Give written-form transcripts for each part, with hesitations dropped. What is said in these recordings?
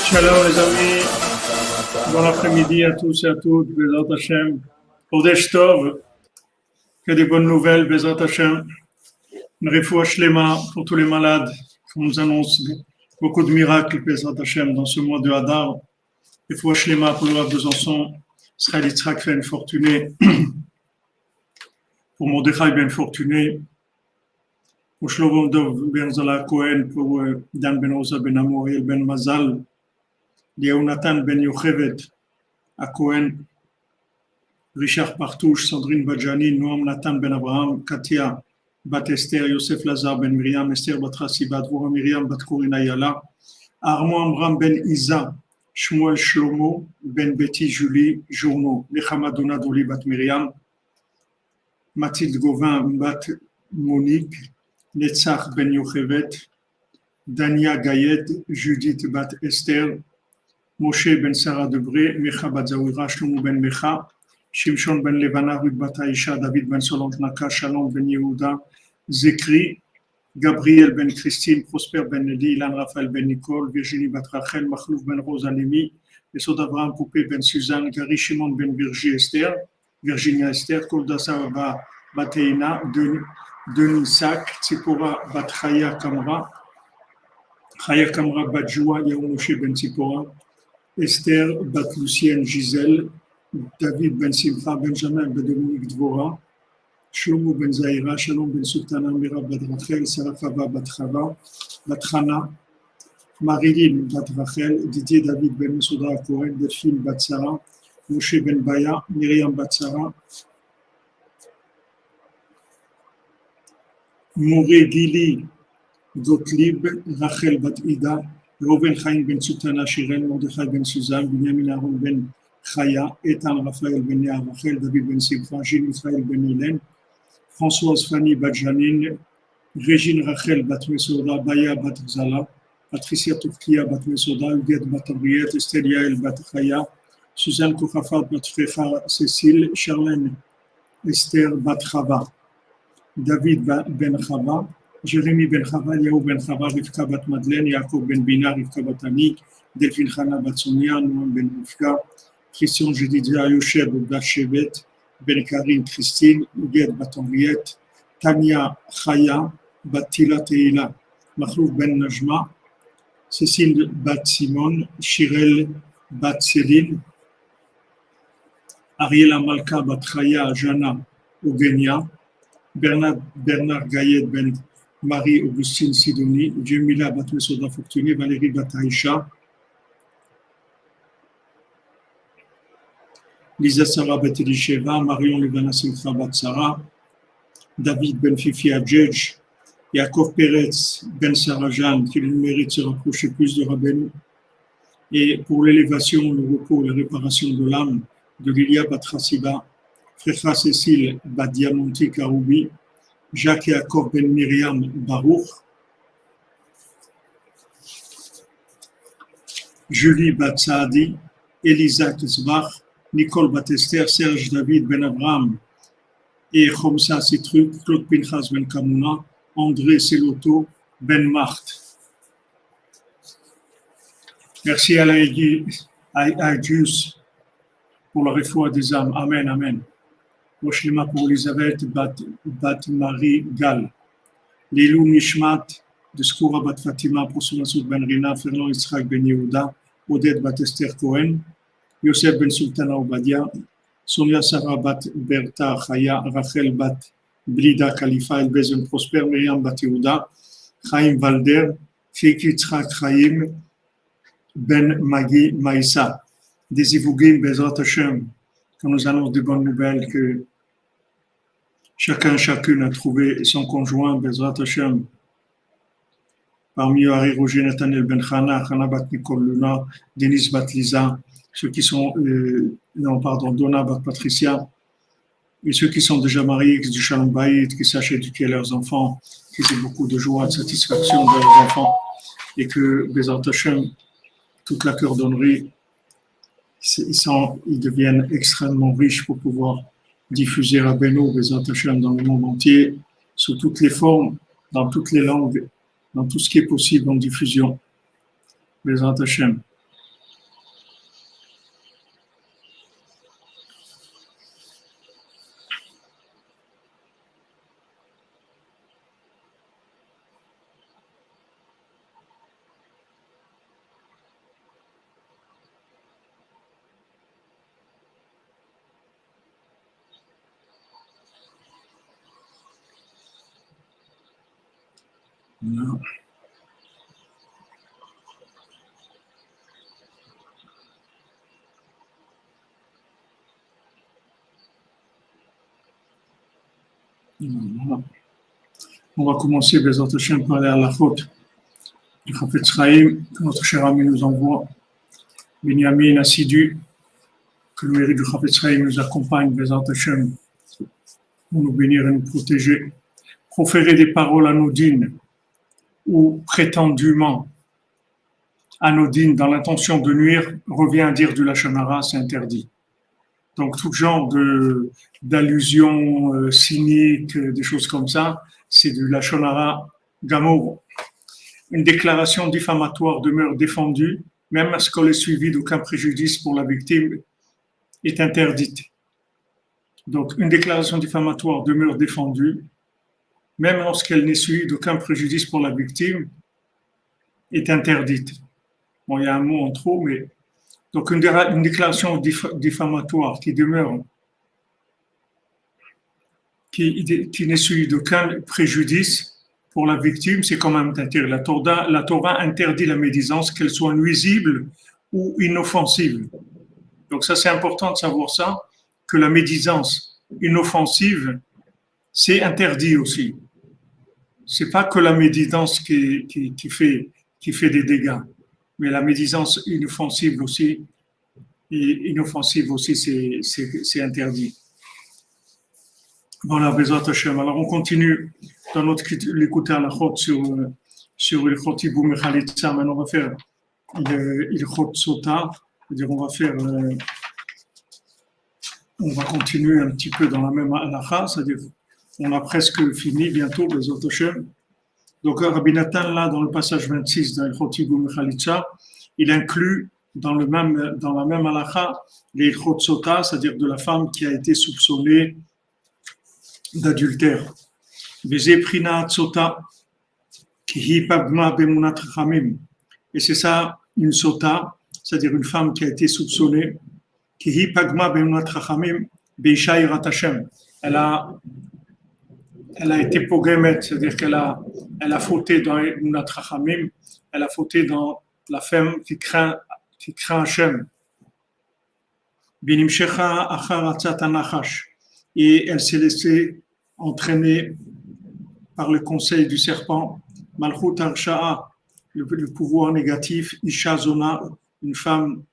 Shalom les amis, bon après-midi à tous et à toutes, Bezrat Hashem, Chodesh Tov, que des bonnes nouvelles, Bezrat Hashem, une refoua shlema pour tous les malades, qu'on nous annonce beaucoup de miracles, Bezrat Hashem, dans ce mois de Hadar, refoua shlema pour le Rav Besançon, Israël Yitzhak Ben Fortuné, pour Mordechai Ben Fortuné, pour Shlomo Dov Ben Zala Cohen, pour Dan Ben Oza Ben Amoriel Ben Mazal, Léonatan Ben Yochevet à Cohen, Richard Partouche, Sandrine Badjani, Noam Nathan Ben Abraham, Katia Bat Esther, Yosef Lazar Ben Miriam, Esther Batrasi Bat Vora Miriam Bat Korina Yala, Armand Amram Ben Isa, Shmuel Shlomo Ben Betty Julie Journo, Nechama Donadoli Bat Miriam, Mathilde Gauvin Bat Monique, Netzach Ben Yochevet, Dania Gayed, Judith Bat Esther, Moshe ben Sarah Debré, Mecha bat Zawira, Shlomo ben Mecha, Shimshon ben Levana, Ruth bat Aisha, David ben Solange Naka, Shalom ben Yehuda, Zekri, Gabriel ben Christine, Prosper ben Nedi, Ilan Raphaël ben Nicole, Virginie bat Rachel, Machlouf ben Rose Alimi, Esod Abraham Poupé ben Suzanne, Gary Shimon ben Virginia Esther, Kolda Sarava Bateina, Denis Sak, Tzipora bat Chaya Kamra bat Joua, Yaou Moshe ben Tzipora, Esther, Bat Lucienne Gisèle, David Ben Simcha, Benjamin Ben Dominique Dvora, Shlomo Ben Zahira, Shalom Ben Sultana, Mira Bat Rachel, Sarafava Bat Chava, Bat Chana, Marilyn Bat Rachel, Didier David Ben Mesouda Cohen, Delphine Bat Sarah, Moshe Ben Baya, Myriam Bat Sarah, Moré Gili Gottlieb, Rachel Bat Ida, Reuven Chaim ben Sultana Shiren, Mordechai ben Suzanne, Binyamin Aaron ben Chaya, Ethan Raphaël ben Nea Rachel, David ben Simcha, Gilles Michael ben Hélène, Françoise Fanny bat Janine, Régine Rachel bat Mesoda, Baya bat Zala, Patricia Tofkia bat Mesoda, Huguette bat Abriette, Estelle Yael bat Chaya, Suzanne Kochafat bat Frecha Cécile, Charlène Esther bat Chava, David ben Chava, Jérémy Ben Chava, Yaou Ben Chava, Rivka Bat Madeleine, Yaakov Ben Bina, Rivka Bat Ani, Delphine Chana Bat Sonia, Noam Ben Rivka, Christian Jedidia Yoshev Bat Shevet, Ben Karim Christine, Huguette Bat Henriette, Tania Chaya, Bat Tila Teila, Machlouf Ben Najma, Cécile Bat Simon, Shirel Bat Céline, Ariela Malka Bat Chaya, Jana Ogenia, Bernard Gayed Ben Marie-Augustine Sidoni, Jemila Bat Mesoda Fortuné, Valérie Bat Aïcha, Lisa Sarah Bat Elisheva, Marion Levana Simcha Bat Sarah, David Ben Fifi Adjedj, Yaakov Peretz Ben Sarah Jeanne, qui le mérite se rapprocher plus de Rabbeinu, et pour l'élévation, le repos, la réparation de l'âme de Lilia Bat Chassiba, Frecha Cécile Bat Diamanti Karoubi, Jacques Yaakov Ben Myriam Baruch, Julie Bat Saadi, Elisa Tzbach, Nicole Bat Esther, Serge David Ben Abraham et Chomsa Citruk, Claude Pinchas Ben Kamuna, André Seloto Ben Marthe. Merci à l'Aïdjus pour la refoua des âmes. Amen, amen. Shlema pour Elisabeth Bat Marie Gal, Lilou Nishmat de Skoura Bat Fatima pour Soulasoud Ben Rina, Fernand Yitzhak Ben Yehuda, Odette Bat Esther Cohen, Yosef Ben Sultana Obadia, Sonia Sarah Bat Berta Chaya, Rachel Bat Blida Khalifa, Elbezen Prosper, Myriam Bat Yehuda, Chaim Valder, Fiki Yitzhak Chaim Ben Magi Maïsa, des Ivougim Bezrat Hashem, qu'on nous annonce de bonnes nouvelles que chacune a trouvé son conjoint, Bezrat Hashem. Parmi eux, Harry Roger, Nathaniel Ben Chana, Chana Bat Nicole Luna, Denis Bat Lisa, ceux qui sont, Donna Bat Patricia, et ceux qui sont déjà mariés, qui sont du Shalom Bayit, qui sachent éduquer leurs enfants, qui aient beaucoup de joie, de satisfaction de leurs enfants, et que Bezrat Hashem, toute la cordonnerie, ils deviennent extrêmement riches pour pouvoir diffuser Rabbeinu, Bezrat Hashem, dans le monde entier, sous toutes les formes, dans toutes les langues, dans tout ce qui est possible en diffusion. Bezrat Hashem. Voilà. Voilà. On va commencer, Bezat Hashem, par aller à la faute du Chafetz Chaim, que notre cher ami nous envoie. Binyamin assidu, que le mérite du Chafetz Chaim nous accompagne, Bezat Hashem, pour nous bénir et nous protéger. Proférer des paroles anodines ou prétendument anodines dans l'intention de nuire revient à dire du Lachon Hara, c'est interdit. Donc tout genre d'allusions cyniques, des choses comme ça, c'est du Lachon Hara Gamour. Une déclaration diffamatoire demeure défendue, même lorsqu'elle est suivie d'aucun préjudice pour la victime, est interdite. Donc une déclaration diffamatoire demeure défendue, même lorsqu'elle n'est suivie d'aucun préjudice pour la victime, est interdite. Bon, il y a un mot en trop, mais donc une déclaration diffamatoire qui demeure, qui n'est suivie d'aucun préjudice pour la victime, c'est quand même interdit. La Torah interdit la médisance, qu'elle soit nuisible ou inoffensive. Donc ça, c'est important de savoir ça, que la médisance inoffensive, c'est interdit aussi. C'est pas que la médisance qui fait des dégâts, mais la médisance inoffensive aussi, c'est interdit. Voilà, Bezat Hashem. Alors on continue dans notre l'écouter à la chôte sur le chôte Iboum et Khalitsa. Maintenant on va faire le chôte Sota, c'est-à-dire on va continuer un petit peu dans la même halakha, c'est-à-dire on a presque fini bientôt, Bezat Hashem. Donc Rabbi Nathan, là, dans le passage 26 dans le chôte Iboum et Khalitsa, il inclut dans la même halakha les chôte Sota, c'est-à-dire de la femme qui a été soupçonnée d'adultère. Et c'est ça, une sota, c'est-à-dire une femme qui a été soupçonnée. Elle a été pogremet, c'est-à-dire qu'elle a fauté dans Emunat Chachamim, elle a fauté dans la femme qui craint Hashem. Et elle s'est laissée entraîner par le conseil du serpent, Malchut Arsha'a, le pouvoir négatif, Isha Zona, une femme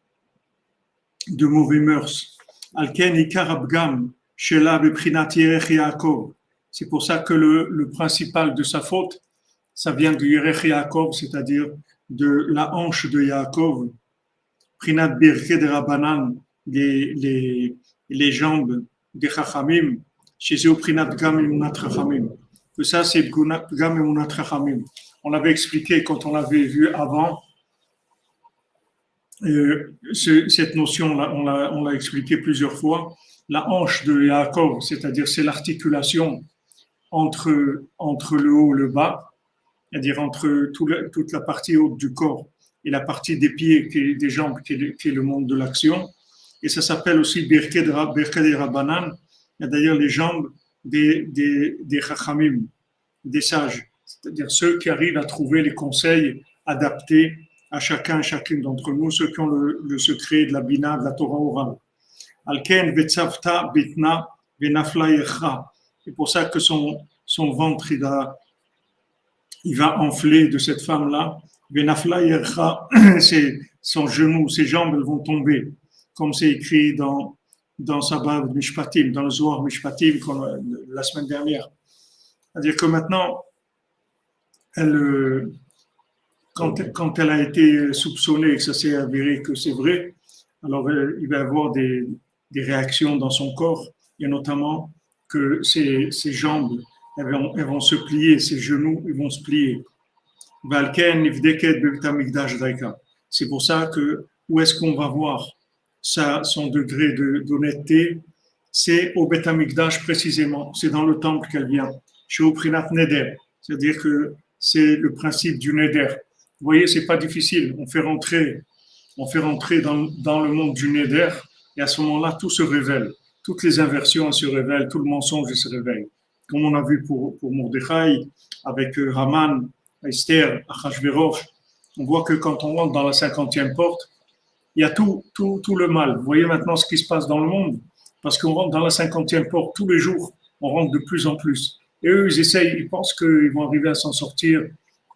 de mauvais mœurs. Alken Ikar Abgam, Shela Beprinat Yerech Yaakov. C'est pour ça que le principal de sa faute, ça vient de Yerech Yaakov, c'est-à-dire de la hanche de Yaakov, Prinat Birke de Rabbanan, les jambes des Chachamim, chez eux, Prinat Gam Emunat Chachamim. Que ça, c'est Gam Emunat Chachamim. On l'avait expliqué quand on l'avait vu avant. Cette notion-là, on l'a expliqué plusieurs fois. La hanche de Yaakov, c'est-à-dire c'est l'articulation entre le haut et le bas, c'est-à-dire entre toute la partie haute du corps et la partie des pieds, des jambes, qui est le monde de l'action. Et ça s'appelle aussi Birke de Rabbanan. Il y a d'ailleurs les jambes des Chachamim, des sages, c'est-à-dire ceux qui arrivent à trouver les conseils adaptés à chacune d'entre nous, ceux qui ont le secret de la Bina, de la Torah orale. Alken vetzavta bitna venafla yecha. C'est pour ça que son ventre, il va enfler de cette femme-là. Venafla yecha, c'est son genou, ses jambes, elles vont tomber, comme c'est écrit dans Sabbat Mishpatim, dans le Zohar Mishpatim, la semaine dernière. C'est-à-dire que maintenant, quand elle a été soupçonnée et que ça s'est avéré que c'est vrai, alors il va y avoir des réactions dans son corps, et notamment que ses jambes, elles vont se plier, ses genoux, ils vont se plier. C'est pour ça que, où est-ce qu'on va voir son degré d'honnêteté, c'est au Beth Amikdash précisément, c'est dans le temple qu'elle vient, chez Oprinat Neder, c'est-à-dire que c'est le principe du Neder. Vous voyez, c'est pas difficile, on fait rentrer dans le monde du Neder, et à ce moment-là, tout se révèle, toutes les inversions se révèlent, tout le mensonge se révèle. Comme on a vu pour Mordechai, avec Haman, Esther, Achashverosh, on voit que quand on rentre dans la 50e porte, il y a tout le mal. Vous voyez maintenant ce qui se passe dans le monde, parce qu'on rentre dans la 50e porte tous les jours, on rentre de plus en plus. Et eux, ils essayent, ils pensent qu'ils vont arriver à s'en sortir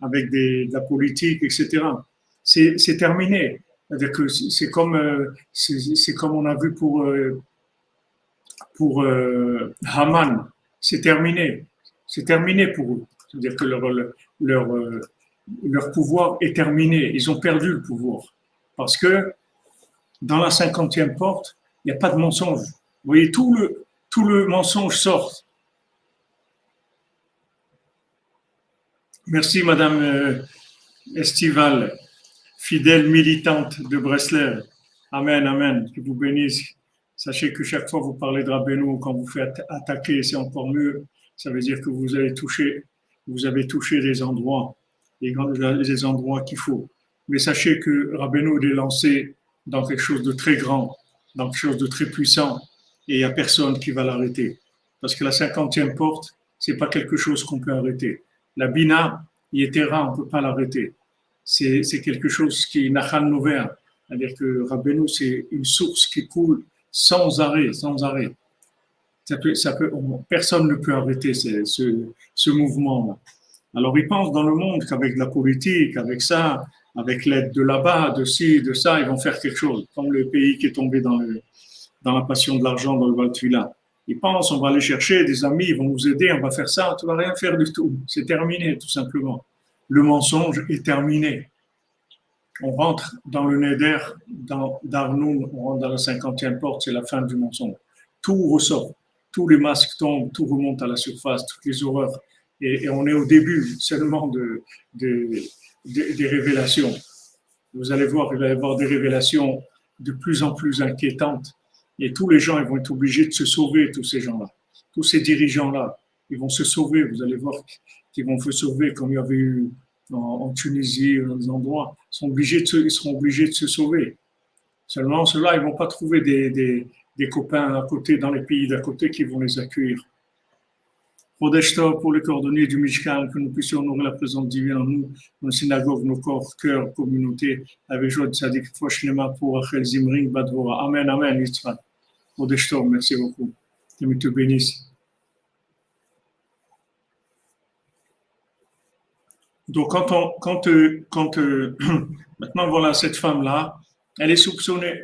avec de la politique, etc. C'est terminé. C'est-à-dire que c'est comme on a vu pour Haman. C'est terminé. C'est terminé pour eux. C'est-à-dire que leur pouvoir est terminé. Ils ont perdu le pouvoir. Parce que dans la 50e porte, il n'y a pas de mensonge. Vous voyez, tout le mensonge sort. Merci, Madame Estival, fidèle militante de Breslev. Amen, amen. Que vous bénisse. Sachez que chaque fois que vous parlez de Rabbeinu, quand vous faites attaquer, c'est encore mieux. Ça veut dire que vous avez touché les endroits qu'il faut. Mais sachez que Rabbeinu est lancé dans quelque chose de très grand, dans quelque chose de très puissant, et il n'y a personne qui va l'arrêter. Parce que la 50e porte, c'est pas quelque chose qu'on peut arrêter. La Bina, Yetera, on ne peut pas l'arrêter. C'est quelque chose qui est Nachal Nover. C'est-à-dire que Rabbeinu, c'est une source qui coule sans arrêt, sans arrêt. Personne ne peut arrêter ce mouvement-là. Alors, ils pensent dans le monde qu'avec la politique, avec ça, avec l'aide de là-bas, de ci, de ça, ils vont faire quelque chose. Comme le pays qui est tombé dans la passion de l'argent, dans le Val-Tfila. Ils pensent, on va aller chercher des amis, ils vont nous aider, on va faire ça, tu vas rien faire du tout. C'est terminé, tout simplement. Le mensonge est terminé. On rentre dans le Neder, dans Darnoun, on rentre dans la 50e porte, c'est la fin du mensonge. Tout ressort, tous les masques tombent, tout remonte à la surface, toutes les horreurs. Et on est au début seulement des révélations. Vous allez voir, il va y avoir des révélations de plus en plus inquiétantes. Et tous les gens, ils vont être obligés de se sauver, tous ces gens-là. Tous ces dirigeants-là, ils vont se sauver. Vous allez voir qu'ils vont se sauver comme il y avait eu en Tunisie, dans des endroits. Ils seront obligés de se sauver. Seulement, ceux-là, ils ne vont pas trouver des copains à côté, dans les pays d'à côté, qui vont les accueillir. Chodesh Tov pour les coordonnées du Mishkan, que nous puissions honorer la présence divine en nous, nos synagogues, nos corps, cœurs, communautés, avec joie de Tzadik, Foshlema pour Rachel Zimring, Badvora. Amen, amen, Yitzhak. Chodesh Tov, merci beaucoup. Que Dieu te bénisse. Donc, maintenant, voilà, cette femme-là, elle est soupçonnée.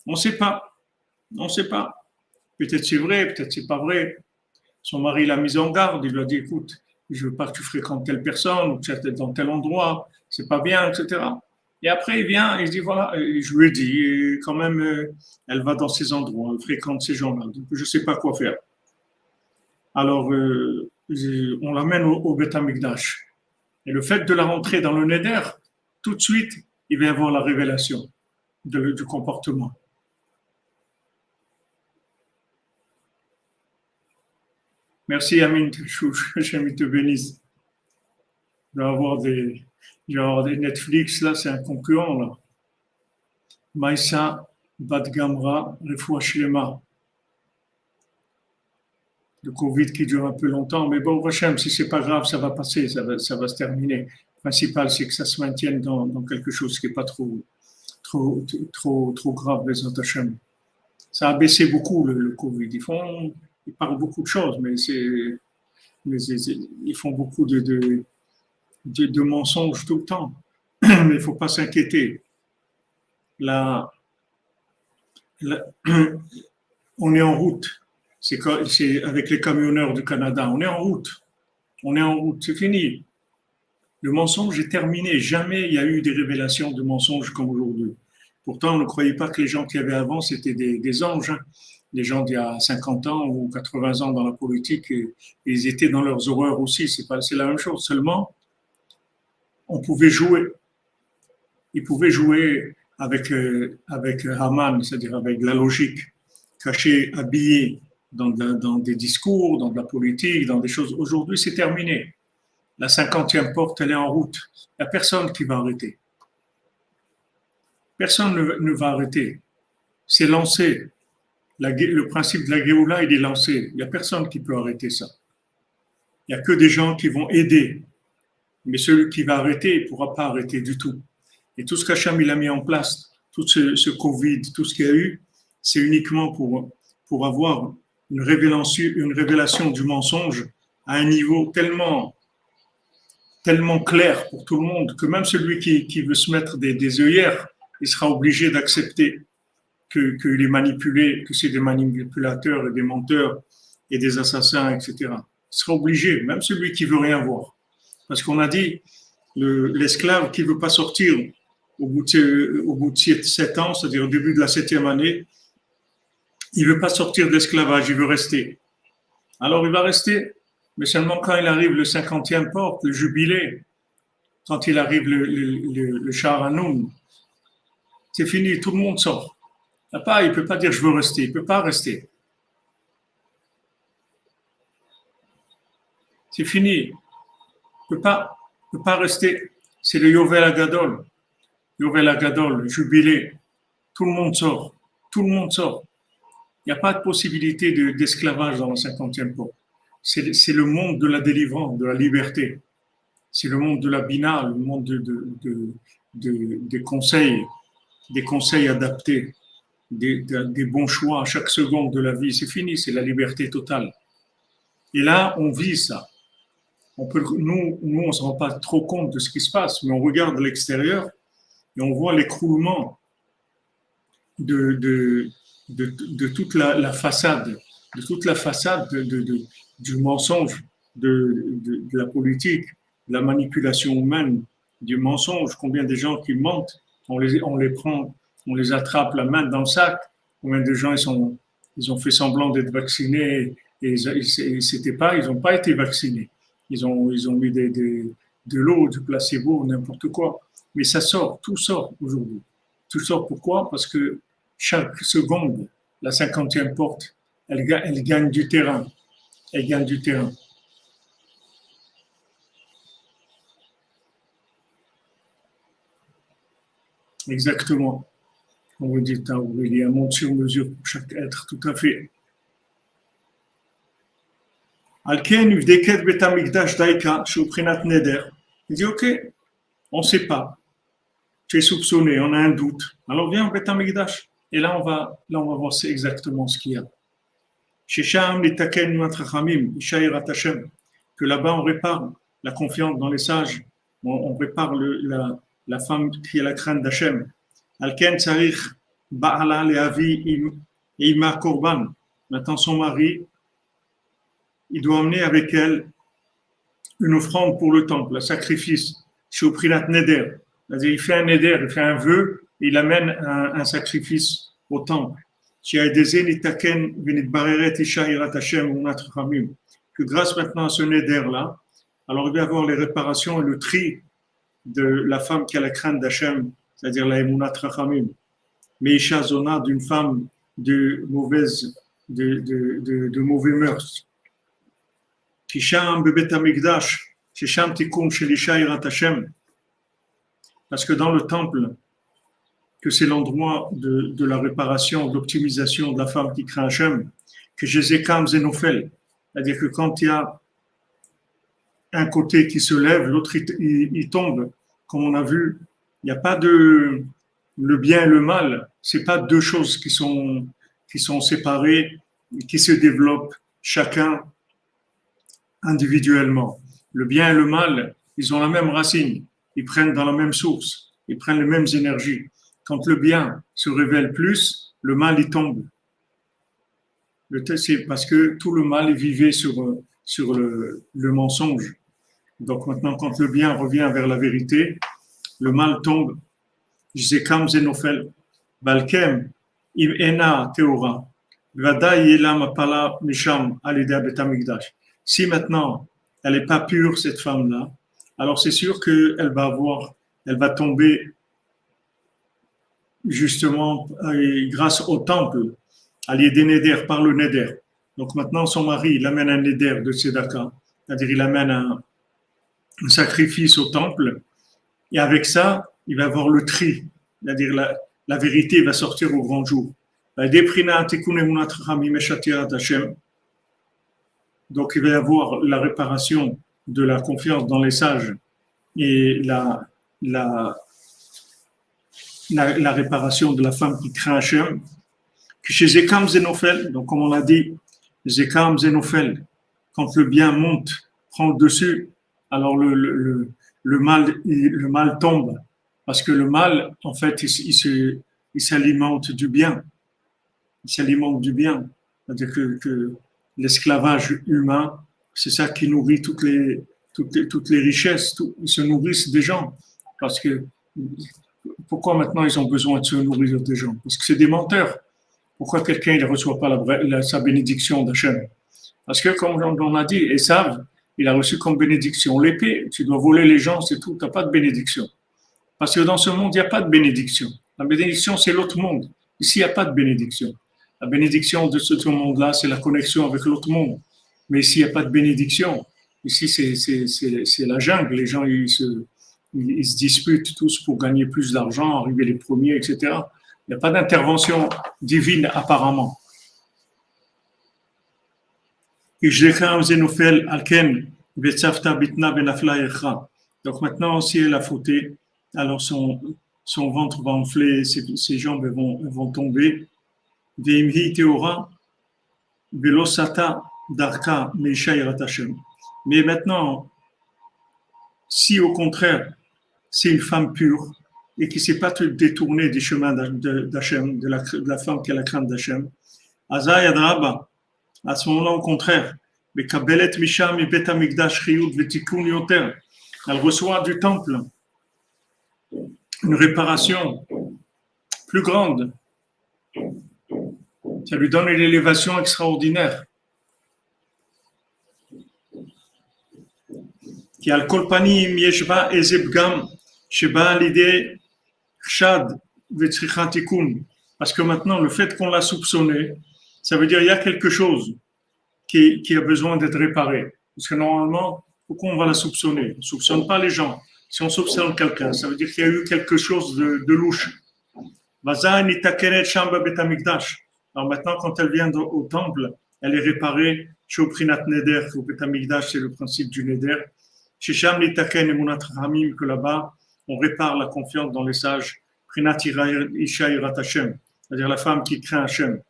On ne sait pas. On ne sait pas. Peut-être c'est vrai, peut-être c'est pas vrai. Son mari l'a mise en garde, il lui a dit, écoute, je veux pas que tu fréquentes telle personne, ou que tu es dans tel endroit, c'est pas bien, etc. Et après, il vient, il se dit, voilà, je lui ai dit, quand même, elle va dans ces endroits, elle fréquente ces gens-là, donc je sais pas quoi faire. Alors, on l'amène au Beth Amikdash. Et le fait de la rentrer dans le Neder, tout de suite, il va y avoir la révélation du comportement. Merci Amine, Hachem te bénisse. Je vais avoir des Netflix, là, c'est un concurrent, là. Maïsa Badgamra, Refoua Shlema. Le Covid qui dure un peu longtemps, mais bon, Hachem, si c'est pas grave, ça va passer, ça va se terminer. Le principal, c'est que ça se maintienne dans quelque chose qui n'est pas trop grave, les Hachem. Ça a baissé beaucoup, le Covid. Ils parlent beaucoup de choses, mais ils font beaucoup de mensonges tout le temps. Mais il ne faut pas s'inquiéter. Là, on est en route. C'est avec les camionneurs du Canada. On est en route. C'est fini. Le mensonge est terminé. Jamais il y a eu des révélations de mensonges comme aujourd'hui. Pourtant, on ne croyait pas que les gens qu'il y avait avant, c'était des anges. Hein. Les gens d'il y a 50 ans ou 80 ans dans la politique, ils étaient dans leurs horreurs aussi. C'est la même chose. Seulement, on pouvait jouer. Ils pouvaient jouer avec Haman, c'est-à-dire avec la logique, cachée, habillée dans des discours, dans de la politique, dans des choses. Aujourd'hui, c'est terminé. La 50e porte, elle est en route. Il n'y a personne qui va arrêter. Personne ne va arrêter. C'est lancé. Le principe de la Géoula, il est lancé. Il n'y a personne qui peut arrêter ça. Il n'y a que des gens qui vont aider. Mais celui qui va arrêter, il ne pourra pas arrêter du tout. Et tout ce qu'Hacham il a mis en place, tout ce Covid, tout ce qu'il y a eu, c'est uniquement pour avoir une révélation du mensonge à un niveau tellement clair pour tout le monde que même celui qui veut se mettre des œillères, il sera obligé d'accepter qu'il est manipulé, que c'est des manipulateurs et des menteurs et des assassins, etc. Il sera obligé, même celui qui veut rien voir. Parce qu'on a dit, l'esclave qui ne veut pas sortir au bout de 7 ans, c'est-à-dire au début de la 7e année, il ne veut pas sortir d'esclavage, il veut rester. Alors il va rester, mais seulement quand il arrive le 50e porte, le jubilé, quand il arrive le Shahar Hanoun, c'est fini, tout le monde sort. Il ne peut pas dire je veux rester, il ne peut pas rester. C'est fini. Il ne peut pas rester. C'est le Yovel Agadol. Yovel Agadol, le jubilé. Tout le monde sort. Tout le monde sort. Il n'y a pas de possibilité d'esclavage dans le 50e port. C'est le monde de la délivrance, de la liberté. C'est le monde de la bina, le monde des conseils adaptés, des bons choix à chaque seconde de la vie. C'est fini, c'est la liberté totale. Et là, on vit ça. Nous, on ne se rend pas trop compte de ce qui se passe, mais on regarde l'extérieur et on voit l'écroulement de toute la façade, du mensonge, de la politique, de la manipulation humaine, du mensonge. Combien de gens qui mentent, on les prend, on les attrape la main dans le sac. Combien de gens ils ont fait semblant d'être vaccinés et ils n'ont pas été vaccinés. Ils ont mis de l'eau, du placebo, n'importe quoi. Mais ça sort, tout sort aujourd'hui. Tout sort pourquoi? Parce que chaque seconde, la 50e porte, elle gagne du terrain. Elle gagne du terrain. Exactement. On vous dit, il y a un monde sur mesure pour chaque être, tout à fait. Il dit, ok, on ne sait pas. Tu es soupçonné, on a un doute. Alors viens au Beth Amikdash. Et là, on va voir c'est exactement ce qu'il y a. Que là-bas, on répare la confiance dans les sages. On répare la femme qui a la crainte d'Hachem. Alken tsarich ba'ala le'avi ima korban. Maintenant, son mari, il doit emmener avec elle une offrande pour le temple, un sacrifice. Shoprinat neder. C'est-à-dire, il fait un neder, il fait un vœu, et il amène un sacrifice au temple. Que grâce maintenant à ce neder-là, alors il va y avoir les réparations et le tri de la femme qui a la crainte d'Hachem, c'est-à-dire la Emunat Rachamim. Mais Isha Zona d'une femme de mauvais mœurs. Kisham bebet Amikdash, Shisham tikum shel Isha Yirat Hashem. Parce que dans le temple, que c'est l'endroit de la réparation, de l'optimisation de la femme qui craint Hachem, que Jézekam Zenofel. C'est-à-dire que quand il y a un côté qui se lève, l'autre il tombe. Comme on a vu, il n'y a pas de le bien et le mal. C'est pas deux choses qui sont séparées, qui se développent chacun individuellement. Le bien et le mal, ils ont la même racine. Ils prennent dans la même source. Ils prennent les mêmes énergies. Quand le bien se révèle plus, le mal y tombe. C'est parce que tout le mal est vivé sur le mensonge. Donc maintenant, quand le bien revient vers la vérité, le mal tombe. Zekam Zenofel, Balkem, Im Ena Teora, Vada Yelam Apala Misham Alidea Betamigdash. Si maintenant elle n'est pas pure, cette femme-là, alors c'est sûr qu'elle va tomber justement grâce au temple, à l'idée Neder, par le Neder. Donc maintenant, son mari, il amène un Neder de Tzedaka, c'est-à-dire il amène un sacrifice au temple, et avec ça, il va avoir le tri, c'est-à-dire la vérité va sortir au grand jour. Donc il va y avoir la réparation de la confiance dans les sages et la réparation de la femme qui craint Hachem, que chez Zekam Zénophel, donc comme on l'a dit, Zekam Zénophel, quand le bien monte, prend le dessus, alors le mal tombe. Parce que le mal, en fait, il s'alimente du bien. Il s'alimente du bien. C'est-à-dire que l'esclavage humain, c'est ça qui nourrit toutes les richesses. Ils se nourrissent des gens. Parce que pourquoi maintenant ils ont besoin de se nourrir des gens? Parce que c'est des menteurs. Pourquoi quelqu'un ne reçoit pas sa bénédiction d'Hachem? Parce que, comme on a dit, Esav, il a reçu comme bénédiction l'épée. Tu dois voler les gens, c'est tout. Tu n'as pas de bénédiction. Parce que dans ce monde, il n'y a pas de bénédiction. La bénédiction, c'est l'autre monde. Ici, il n'y a pas de bénédiction. La bénédiction de ce monde-là, c'est la connexion avec l'autre monde. Mais ici, il n'y a pas de bénédiction. Ici, c'est la jungle. Les gens, ils se disputent tous pour gagner plus d'argent, arriver les premiers, etc. Il n'y a pas d'intervention divine apparemment. Donc maintenant, si elle a fauté, alors son ventre va enfler, ses jambes vont tomber. Mais maintenant, si au contraire, c'est une femme pure et qui ne s'est pas détournée du chemin d'Hachem, de la femme qui a la crainte d'Hachem, à ce moment-là, au contraire, elle reçoit du temple une réparation plus grande. Ça lui donne une élévation extraordinaire. Qui al kol panim yesh ba eze pgam sheba al idei chad vetzrichat tikun. Parce que maintenant, le fait qu'on l'a soupçonné, ça veut dire qu'il y a quelque chose qui a besoin d'être réparé. Parce que normalement, pourquoi on va la soupçonner? On ne soupçonne pas les gens. Si on soupçonne quelqu'un, ça veut dire qu'il y a eu quelque chose de louche. Alors maintenant, quand elle vient au temple, elle est réparée. Shoprinat Neder, au Bet Hamikdash, c'est le principe du Neder. Shisham Nitaken Emunat Ramim, que là-bas, on répare la confiance dans les sages. Prinat Isha Irat Hashem, c'est-à-dire la femme qui craint Hashem.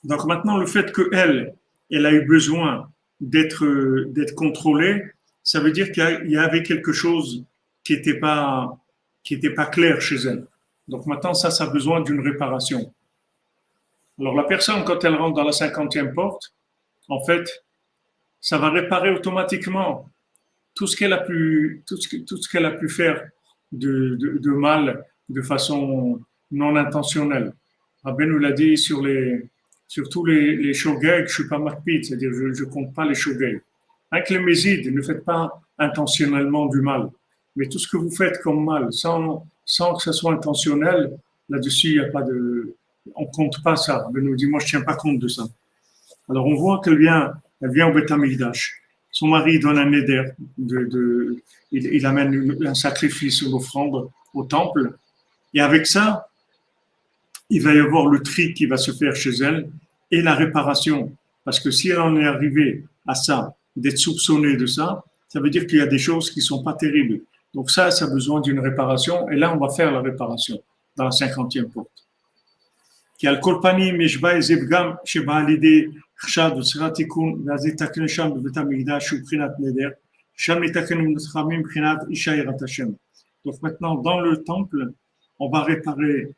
Donc maintenant, le fait qu'elle a eu besoin d'être contrôlée, ça veut dire qu'il y avait quelque chose qui n'était pas clair chez elle. Donc maintenant, ça a besoin d'une réparation. Alors la personne, quand elle rentre dans la 50e porte, en fait, ça va réparer automatiquement tout ce qu'elle a pu faire de mal de façon non intentionnelle. Rabbi nous l'a dit sur tous les shogeg, je suis pas makpid, c'est-à-dire je compte pas les shogeg. Avec les mésides, ne faites pas intentionnellement du mal. Mais tout ce que vous faites comme mal, sans que ce soit intentionnel, là-dessus, il n'y a pas on compte pas ça. Rabbi nous dit, moi, je tiens pas compte de ça. Alors, on voit qu'elle vient au Beth Amikdash. Son mari donne un éder, il amène un sacrifice, une offrande au temple. Et avec ça, il va y avoir le tri qui va se faire chez elle et la réparation. Parce que si elle en est arrivée à ça, d'être soupçonnée de ça, ça veut dire qu'il y a des choses qui ne sont pas terribles. Donc ça a besoin d'une réparation. Et là, on va faire la réparation dans la 50e porte. כי על כל פנים יש בה איזה פגם שבא על ידי חשד וצריכת תיקון, ואז יתקן שם בבית המקדש שהוא מבחינת נדר, שם יתקן חכמים מבחינת אישה יראת השם. Donc maintenant, dans le temple, on va réparer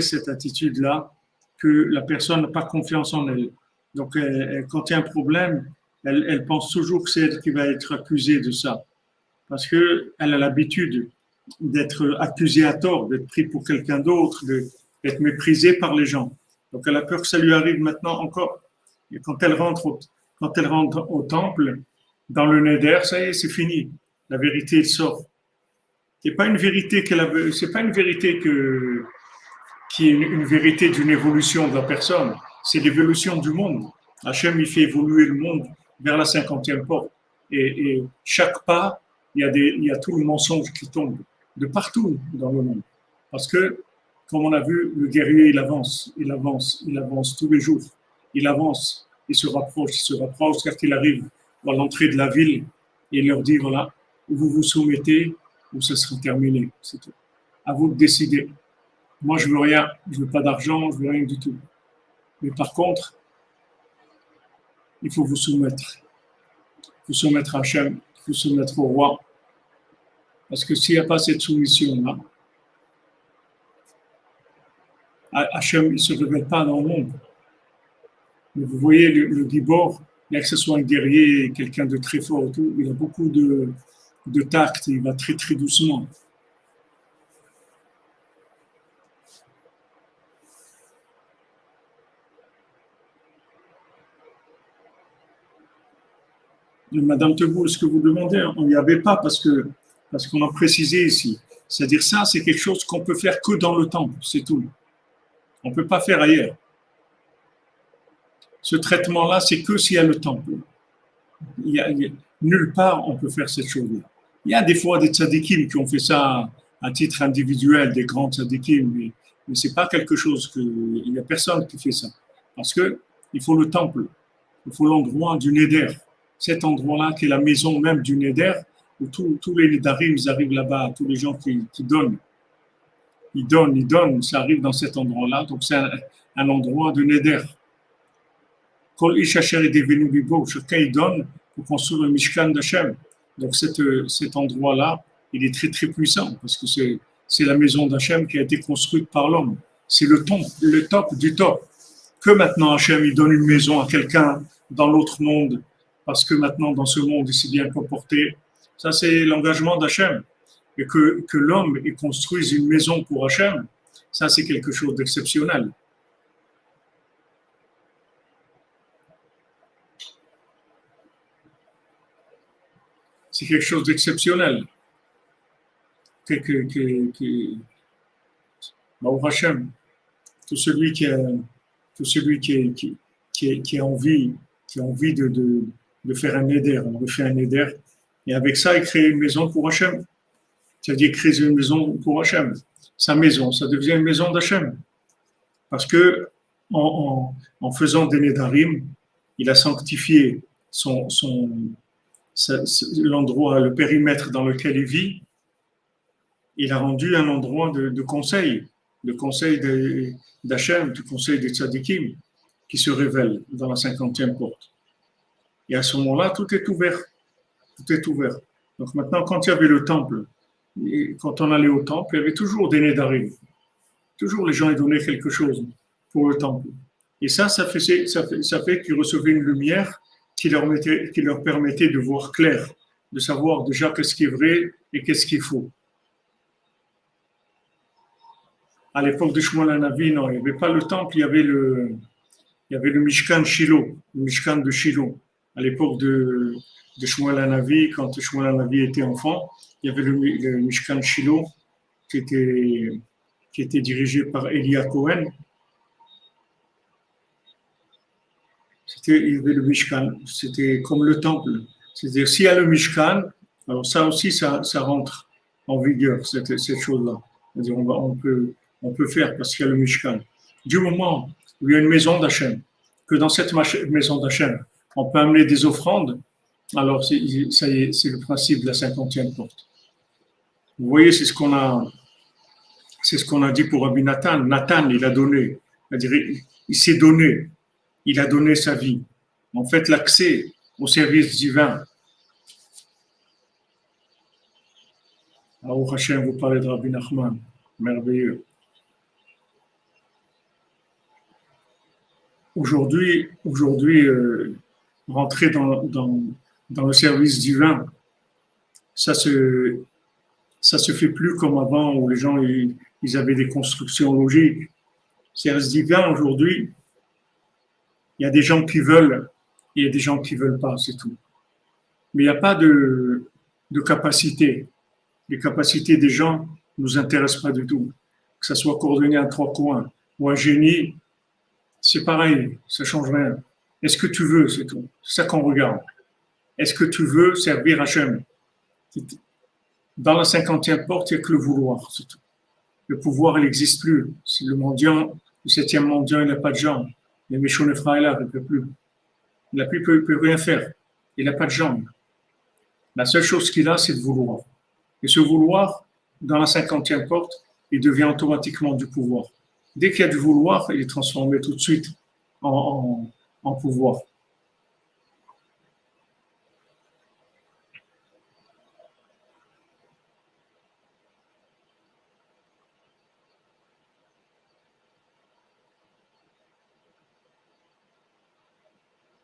cette attitude-là que la personne n'a pas confiance en elle. Donc quand il y a un problème, elle pense toujours que c'est elle qui va être accusée de ça. Parce qu'elle a l'habitude d'être accusée à tort, d'être prise pour quelqu'un d'autre, d'être méprisée par les gens. Donc elle a peur que ça lui arrive maintenant encore. Et quand elle rentre au temple, dans le Neder, ça y est, c'est fini. La vérité sort. C'est pas une vérité qui est une vérité d'une évolution de la personne. C'est l'évolution du monde. Hachem, il fait évoluer le monde vers la 50e porte. Et chaque pas, il y a tout le mensonge qui tombe de partout dans le monde. Parce que, comme on a vu, le guerrier, il avance tous les jours. Il avance, il se rapproche, car qu'il arrive à l'entrée de la ville et il leur dit, voilà, ou vous vous soumettez, ou ça sera terminé. C'est tout. À vous de décider. Moi, je veux rien. Je veux pas d'argent, je veux rien du tout. Mais par contre, il faut vous soumettre. Il faut soumettre à Hachem, il faut soumettre au roi. Parce que s'il n'y a pas cette soumission-là, Hachem, il ne se révèle pas dans le monde. Mais vous voyez, le Gibor, bien que ce soit un guerrier, quelqu'un de très fort et tout, il a beaucoup de tact, il va très très doucement. Madame Teboul, ce que vous demandez, on n'y avait pas parce qu'on a précisé ici. C'est-à-dire ça, c'est quelque chose qu'on peut faire que dans le temple, c'est tout. On ne peut pas faire ailleurs. Ce traitement-là, c'est que s'il y a le temple. Nulle part on peut faire cette chose-là. Il y a des fois des tzadikim qui ont fait ça à titre individuel, des grands tzadikim, mais ce n'est pas quelque chose que... Il n'y a personne qui fait ça. Parce qu'il faut le temple, il faut l'endroit du Neder. Cet endroit-là qui est la maison même du Neder, où tous les Nedarim, ils arrivent là-bas, tous les gens qui donnent. Ils donnent, ça arrive dans cet endroit-là. Donc c'est un endroit de Neder. Kol ish asher est devenu bibo, chacun il donne pour construire le Mishkan d'Hachem. Donc cet endroit-là, il est très très puissant parce que c'est la maison d'Hachem qui a été construite par l'homme. C'est le top du top. Que maintenant Hachem il donne une maison à quelqu'un dans l'autre monde parce que maintenant dans ce monde il s'est bien comporté. Ça c'est l'engagement d'Hachem. Et que l'homme il construise une maison pour Hachem, ça c'est quelque chose d'exceptionnel. C'est quelque chose d'exceptionnel. Baruch Hashem, tout celui qui a envie de faire un éder, on fait un éder, et avec ça, il crée une maison pour Hachem. C'est-à-dire créer une maison pour Hachem. Sa maison, ça devient une maison d'Hachem. Parce que en faisant des Nedarim, il a sanctifié l'endroit, le périmètre dans lequel il vit, il a rendu un endroit de conseil, le conseil d'Hachem, du conseil des tzadikim, qui se révèle dans la 50e porte. Et à ce moment-là, tout est ouvert. Tout est ouvert. Donc maintenant, quand il y avait le temple, et quand on allait au temple, il y avait toujours des Nedarim. Toujours les gens ils donnaient quelque chose pour le temple. Et ça fait qu'ils recevaient une lumière qui leur permettait de voir clair, de savoir déjà qu'est-ce qui est vrai et qu'est-ce qu'il faut. À l'époque de Shmuel Hanavi, non, il n'y avait pas le temple, il y avait le Mishkan Shiloh, le Mishkan de Shiloh. À l'époque de Shmuel Hanavi, quand Shmuel Hanavi était enfant, il y avait le Mishkan Shiloh qui était dirigé par Elia Cohen. Il y avait le Mishkan, c'était comme le temple. C'est-à-dire, s'il y a le Mishkan, alors ça aussi, ça rentre en vigueur, cette chose-là. C'est-à-dire, on peut faire parce qu'il y a le Mishkan. Du moment où il y a une maison d'Hachem, que dans cette maison d'Hachem, on peut amener des offrandes, alors ça y est, c'est le principe de la 50e porte. Vous voyez, c'est ce qu'on a dit pour Rabbi Nathan. Nathan, il a donné, c'est-à-dire, il s'est donné. Il a donné sa vie. En fait, l'accès au service divin. Baruch Hashem, vous parlez de Rabbi Nachman. Merveilleux. Aujourd'hui, rentrer dans le service divin, ça se fait plus comme avant où les gens ils avaient des constructions logiques. Service divin aujourd'hui, il y a des gens qui veulent et il y a des gens qui ne veulent pas, c'est tout. Mais il n'y a pas de capacité. Les capacités des gens ne nous intéressent pas du tout. Que ça soit coordonné à 3 coins ou un génie, c'est pareil, ça ne change rien. Est-ce que tu veux, c'est tout. C'est ça qu'on regarde. Est-ce que tu veux servir Hachem? Dans la 50e porte, il n'y a que le vouloir, c'est tout. Le pouvoir, il n'existe plus. C'est le mendiant, le 7e mendiant, il n'a pas de jambes. Le Meshon Ephraïla, il ne peut plus. Il ne peut rien faire. Il n'a pas de jambes. La seule chose qu'il a, c'est de vouloir. Et ce vouloir, dans la 50e porte, il devient automatiquement du pouvoir. Dès qu'il y a du vouloir, il est transformé tout de suite en pouvoir.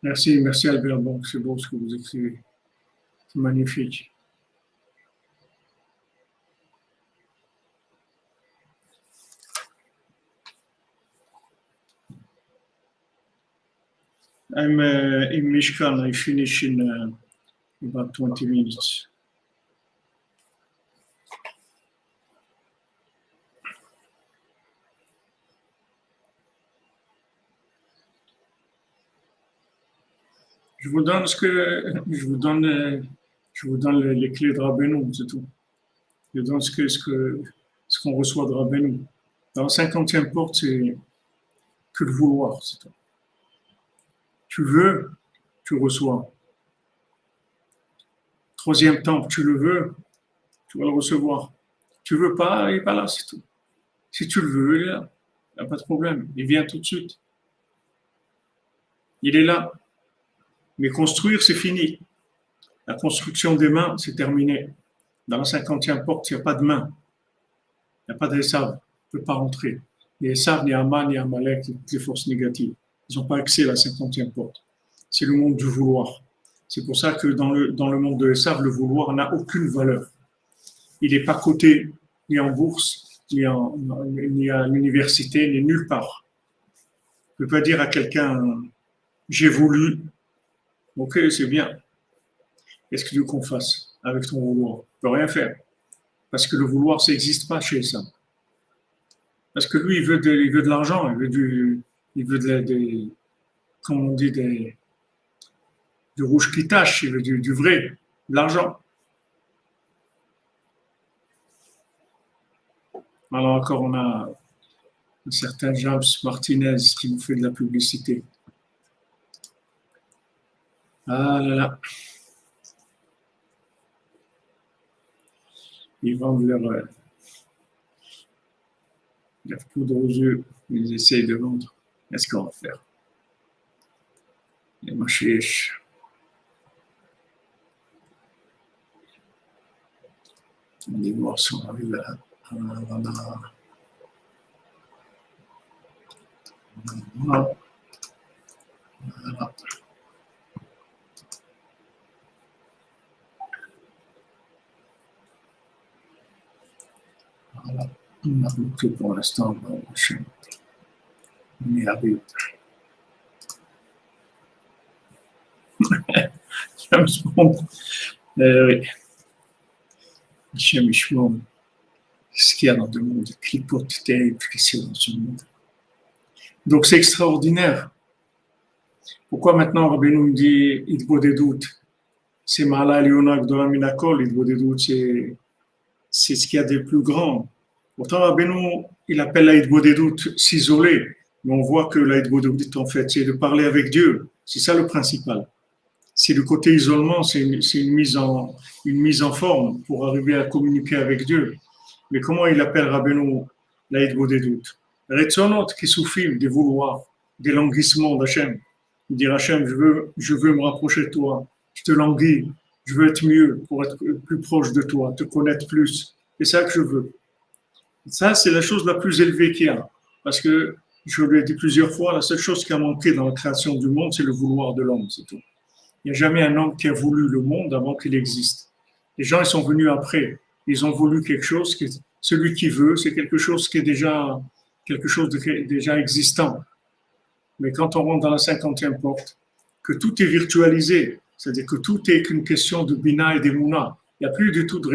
Merci, merci Albert. Bon, c'est beau ce que vous écrivez. C'est magnifique. I'm in Mishkan. I finish in about 20 minutes. Je vous donne les clés de Rabbeinu, c'est tout. Je donne ce qu'on reçoit de Rabbeinu. Dans la 50e porte, c'est que le vouloir, c'est tout. Tu veux, tu reçois. Troisième temple, tu le veux, tu vas le recevoir. Tu veux pas, il est pas là, c'est tout. Si tu le veux, il est là. Il n'y a pas de problème. Il vient tout de suite. Il est là. Mais construire, c'est fini. La construction des mains, c'est terminé. Dans la 50e porte, il n'y a pas de main. Il n'y a pas d'Esav. Il ne peut pas rentrer. Ni Esav, ni Haman, ni Amalek, toutes les forces négatives. Ils n'ont pas accès à la 50e porte. C'est le monde du vouloir. C'est pour ça que dans le monde de Esav, le vouloir n'a aucune valeur. Il n'est pas coté ni en bourse, ni à l'université, ni nulle part. Je ne peux pas dire à quelqu'un « j'ai voulu ». Ok, c'est bien. Qu'est-ce que tu veux qu'on fasse avec ton vouloir? On ne peut rien faire. Parce que le vouloir, ça n'existe pas chez ça. Parce que lui, il veut de l'argent, il veut comme on dit, du rouge qui tache, il veut du vrai, de l'argent. Alors encore, on a un certain James Martinez qui nous fait de la publicité. Ah là là. Ils vendent leur poudre aux yeux. Ils essayent de vendre. Qu'est-ce qu'on va faire? Les machèches. On va voir si on arrive à voilà. Voilà. On a bloqué pour l'instant. On y arrive. James Bond. Oui. J'aime ce qu'il y a dans le monde, clipote terrible ici dans ce monde. Donc c'est extraordinaire. Pourquoi maintenant Rabbeinu nous dit Idbo des doutes? C'est Ma'ala Eliona Gdola Minakol, Idbo des doutes, c'est ce qu'il y a de plus grand. Pourtant Rabbeinu, il appelle l'Idbo des doutes s'isoler, mais on voit que l'Idbo des doutes, en fait, c'est de parler avec Dieu. C'est ça le principal. C'est le côté isolement, c'est une mise en forme pour arriver à communiquer avec Dieu. Mais comment il appelle Rabbeinu l'Idbo des doutes? Retzonot qui souffrent des vouloirs, des languissements d'Hachem. Il dit Hachem, je veux me rapprocher de toi, je te languis, je veux être mieux pour être plus proche de toi, te connaître plus. C'est ça que je veux. Ça, c'est la chose la plus élevée qu'il y a. Parce que, je l'ai dit plusieurs fois, la seule chose qui a manqué dans la création du monde, c'est le vouloir de l'homme, c'est tout. Il n'y a jamais un homme qui a voulu le monde avant qu'il existe. Les gens, ils sont venus après. Ils ont voulu quelque chose, celui qui veut, c'est quelque chose qui est déjà existant. Mais quand on rentre dans la 50e porte, que tout est virtualisé, c'est-à-dire que tout est qu'une question de bina et d'emouna. Il n'y a plus du tout de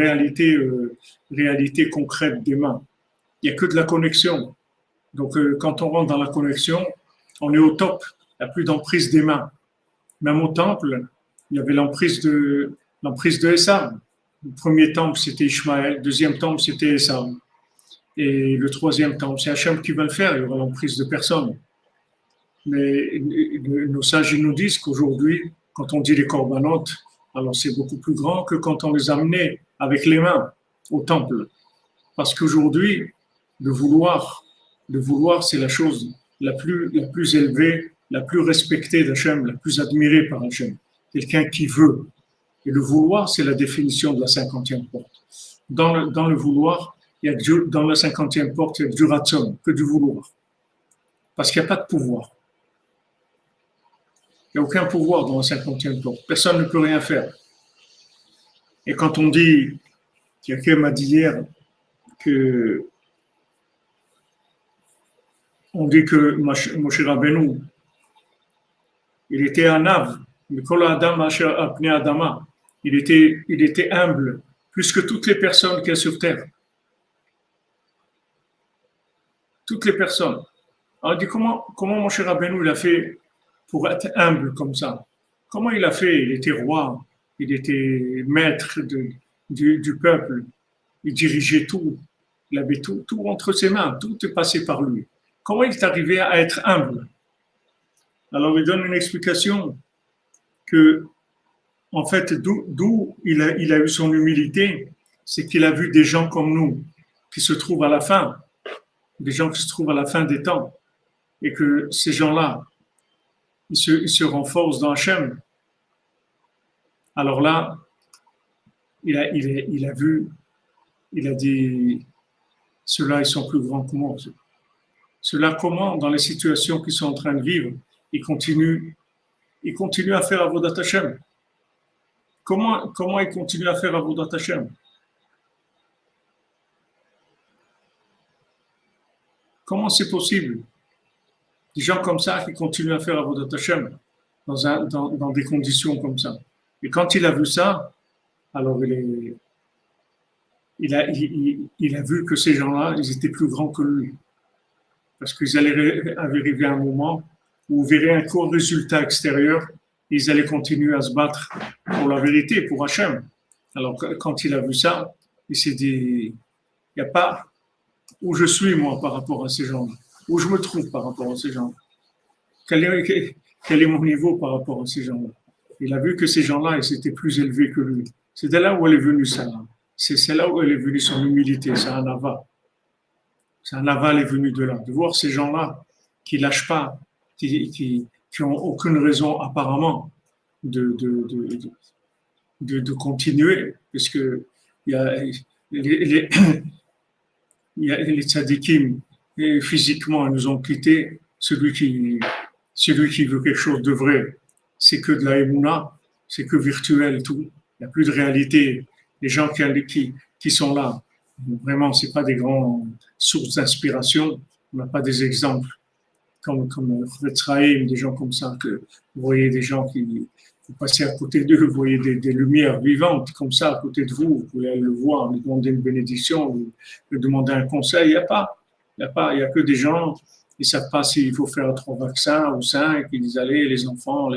réalité concrète des mains. Il n'y a que de la connexion. Donc, quand on rentre dans la connexion, on est au top. Il n'y a plus d'emprise des mains. Même au temple, il y avait l'emprise de Esav. Le premier temple, c'était Ishmaël. Le deuxième temple, c'était Esav. Et le troisième temple, c'est Hachem qui va le faire. Il y aura l'emprise de personne. Mais nos sages nous disent qu'aujourd'hui, quand on dit les corbanotes, Alors c'est beaucoup plus grand que quand on les amenait avec les mains au temple. Parce qu'aujourd'hui, le vouloir, c'est la chose la plus élevée, la plus respectée d'Hachem, la plus admirée par Hachem. Quelqu'un qui veut. Et le vouloir, c'est la définition de la 50e porte. Dans le vouloir, dans la 50e porte, il y a du ratson, que du vouloir. Parce qu'il n'y a pas de pouvoir. Il n'y a aucun pouvoir dans la 50e porte. Personne ne peut rien faire. Et quand on dit, quelqu'un m'a dit hier que on dit que Moshe Rabbeinu, il était un ave, il était humble, plus que toutes les personnes qu'il y a sur terre. Toutes les personnes. Alors on dit comment Moshe Rabbeinu il a fait pour être humble comme ça? Comment il a fait? Il était roi, il était maître du peuple, il dirigeait tout, il avait tout entre ses mains, tout est passé par lui. Comment il est arrivé à être humble? Alors il donne une explication que, en fait, d'où il a eu son humilité, c'est qu'il a vu des gens comme nous qui se trouvent à la fin, des gens qui se trouvent à la fin des temps, et que ces gens-là, ils se renforcent dans Hachem. Alors là, il a vu, il a dit, ceux-là, ils sont plus grands que moi. Ceux-là, comment, dans les situations qu'ils sont en train de vivre, ils continuent à faire Avodat Hashem. Comment ils continuent à faire Avodat Hashem? Comment c'est possible? Des gens comme ça qui continuent à faire Avodat Hashem dans des conditions comme ça. Et quand il a vu ça, alors il a vu que ces gens-là, ils étaient plus grands que lui. Parce qu'ils allaient arriver à un moment où ils verraient un court résultat extérieur, et ils allaient continuer à se battre pour la vérité, pour Hachem. Alors quand il a vu ça, il s'est dit, il n'y a pas où je suis moi par rapport à ces gens-là, où je me trouve par rapport à ces gens-là. Quel est mon niveau par rapport à ces gens-là? Il a vu que ces gens-là, ils étaient plus élevés que lui. C'est de là où elle est venue ça. C'est là où elle est venue son humilité, c'est un aval. C'est un aval est venu de là. De voir ces gens-là qui lâchent pas, qui ont aucune raison apparemment de continuer, puisque il y a les tzadikim, et physiquement, ils nous ont quittés. Celui qui veut quelque chose de vrai, c'est que de la émouna, c'est que virtuel, tout. Il n'y a plus de réalité. Les gens qui sont là, vraiment, c'est pas des grandes sources d'inspiration. On n'a pas des exemples comme Retzraïm, des gens comme ça, que vous voyez des gens qui vous passez à côté d'eux, vous voyez des lumières vivantes comme ça à côté de vous, vous pouvez aller le voir, lui demander une bénédiction, lui demander un conseil. Il n'y a que des gens, ils ne savent pas s'il faut faire 3 vaccins ou 5, ils disent allez, les enfants,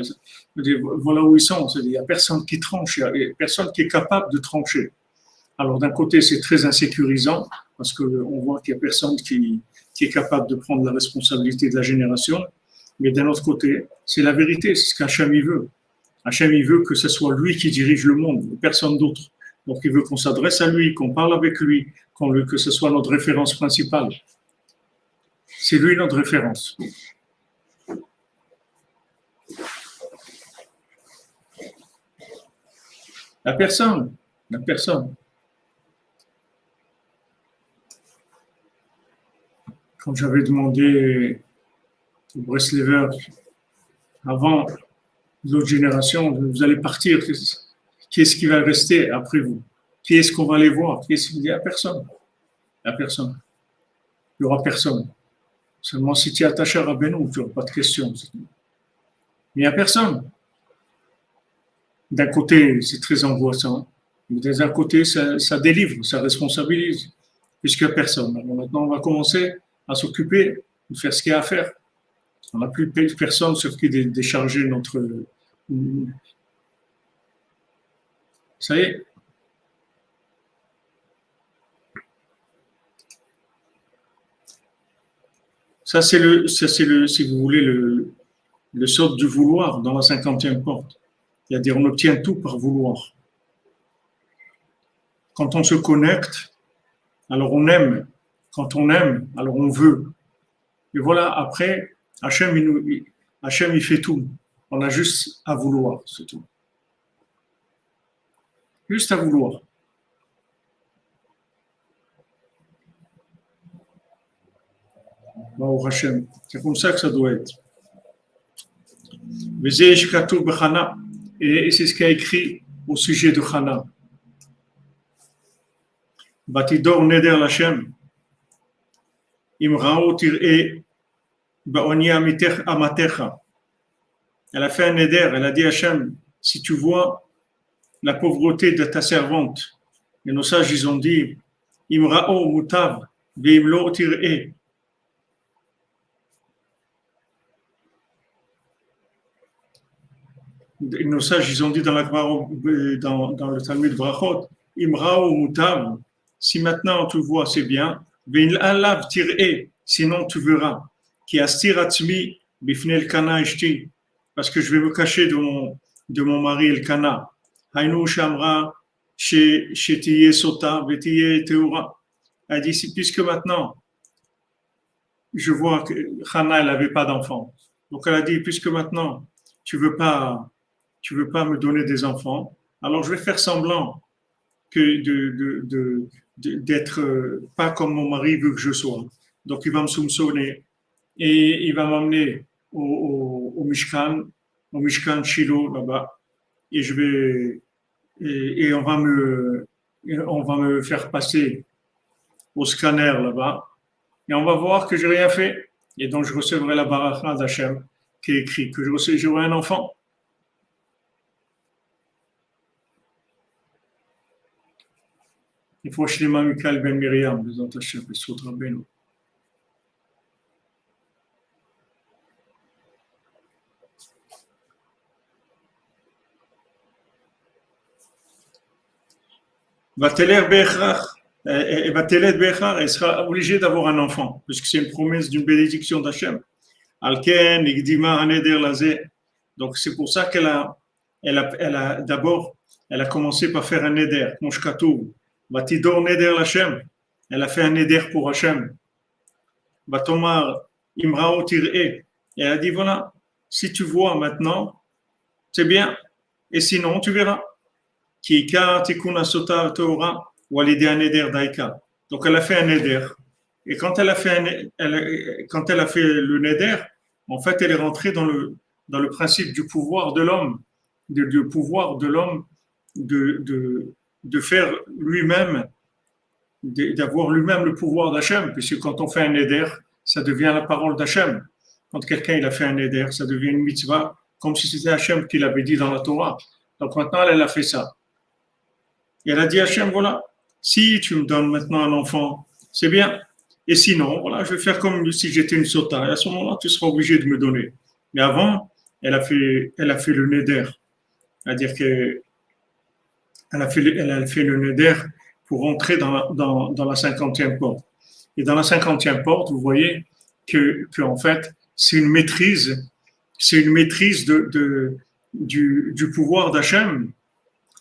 voilà où ils sont. Il n'y a personne qui tranche, il n'y a personne qui est capable de trancher. Alors d'un côté, c'est très insécurisant parce qu'on voit qu'il n'y a personne qui est capable de prendre la responsabilité de la génération, mais d'un autre côté, c'est la vérité, c'est ce qu'Hachem il veut. Hachem il veut que ce soit lui qui dirige le monde, personne d'autre. Donc il veut qu'on s'adresse à lui, qu'on parle avec lui, que ce soit notre référence principale. C'est lui notre référence. La personne. Quand j'avais demandé au Breslever, avant l'autre génération, vous allez partir, qui est-ce qui va rester après vous? Qui est-ce qu'on va aller voir? Il n'y a personne. Il n'y a personne. Il n'y aura personne. Seulement si tu es attaché à Rabbeinu, tu n'auras pas de questions. Mais il n'y a personne. D'un côté, c'est très angoissant, mais d'un côté, ça délivre, ça responsabilise, puisqu'il n'y a personne. Alors maintenant, on va commencer à s'occuper de faire ce qu'il y a à faire. On n'a plus personne sur qui décharger notre... Ça y est. Ça, c'est si vous voulez, le sort du vouloir dans la 50e porte. C'est-à-dire, on obtient tout par vouloir. Quand on se connecte, alors on aime. Quand on aime, alors on veut. Et voilà, après, Hachem, il fait tout. On a juste à vouloir, c'est tout. Juste à vouloir. Baruch Hachem. C'est comme ça que ça doit être. Et c'est ce qu'a écrit au sujet de Chana. Batidor neder l'Hachem. Imrao tir'e ba'oni amatecha. Elle a fait un neder, elle a dit à Hachem, si tu vois la pauvreté de ta servante, et nos sages, ils ont dit, Imrao mutav, ve'imlo tir'e. Nos sages, ils ont dit dans le Talmud Brachot, Imrao mutav, si maintenant tu vois, c'est bien, ve'in'alav tir'e, sinon tu verras, qui astir atzmi bifnei kana ishti, parce que je vais me cacher de mon mari el kana. Hainu shamra shetiye sota vetiye teura. Elle dit, puisque maintenant, je vois que Hana, elle n'avait pas d'enfant. Donc elle a dit, puisque maintenant, tu veux pas me donner des enfants, alors je vais faire semblant que d'être pas comme mon mari veut que je sois. Donc il va me soupçonner et il va m'emmener au Mishkan Shiloh là-bas, et je vais et on va me faire passer au scanner là-bas, et on va voir que j'ai rien fait, et donc je recevrai la baracha d'Hachem qui est écrit que j'aurai un enfant. Il faut Shlema Michael Ben Miriam, Bezat Hachem, Besot Rabbeinu. Elle sera obligée d'avoir un enfant, puisque c'est une promesse d'une bénédiction d'Hachem. Alken, Igdima, Aneder, Lazé. Donc c'est pour ça d'abord, elle a commencé par faire un neder, Moshkatou. Batidor neder l'Hachem. Elle a fait un neder pour Hachem. Batomar, Imrao tir'e. Et elle a dit, voilà, si tu vois maintenant, c'est bien. Et sinon, tu verras. Kika tikuna sota Torah ou alidé un neder daika. Donc elle a fait un neder. Et quand elle a fait le neder, en fait, elle est rentrée dans le principe du pouvoir de l'homme, du pouvoir de l'homme de faire lui-même, d'avoir lui-même le pouvoir d'Hachem, puisque quand on fait un neder, ça devient la parole d'Hachem. Quand quelqu'un il a fait un neder, ça devient une mitzvah, comme si c'était Hachem qui l'avait dit dans la Torah. Donc maintenant, elle a fait ça. Et elle a dit à Hachem, voilà, si tu me donnes maintenant un enfant, c'est bien. Et sinon, voilà, je vais faire comme si j'étais une sota. Et à ce moment-là, tu seras obligé de me donner. Mais avant, elle a fait le neder. C'est-à-dire qu'elle a fait le neder pour entrer dans la 50e porte. Et dans la 50e porte, vous voyez que en fait, c'est une maîtrise du pouvoir d'Hachem